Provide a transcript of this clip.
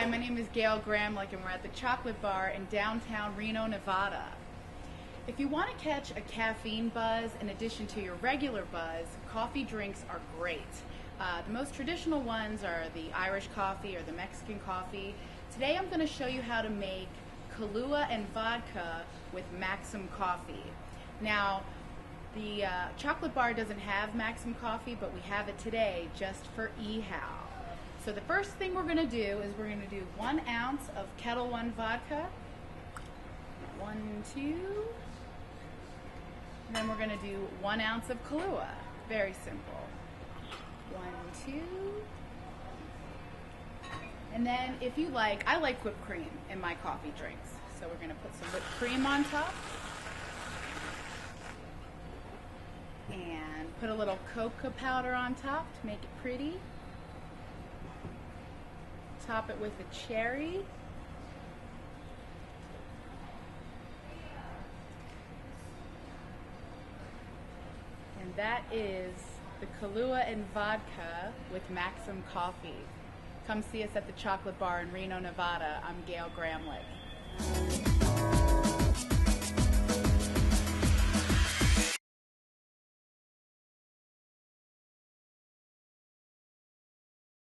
my name is Gail Gramlich and we're at the Chocolate Bar in downtown Reno, Nevada. If you want to catch a caffeine buzz in addition to your regular buzz, coffee drinks are great. The most traditional ones are the Irish coffee or the Mexican coffee. Today I'm going to show you how to make Kahlua and vodka with Maxim coffee. Now, the Chocolate Bar doesn't have Maxim coffee, but we have it today just for eHow. So the first thing we're going to do is we're going to do 1 ounce of Ketel One vodka. 1, 2. And then we're going to do 1 ounce of Kahlua. Very simple. 1, 2. And then if you like, I like whipped cream in my coffee drinks. So we're going to put some whipped cream on top. And put a little cocoa powder on top to make it pretty. Top it with a cherry. And that is the Kahlua and vodka with Maxim coffee. Come see us at the Chocolate Bar in Reno, Nevada. I'm Gail Gramlich.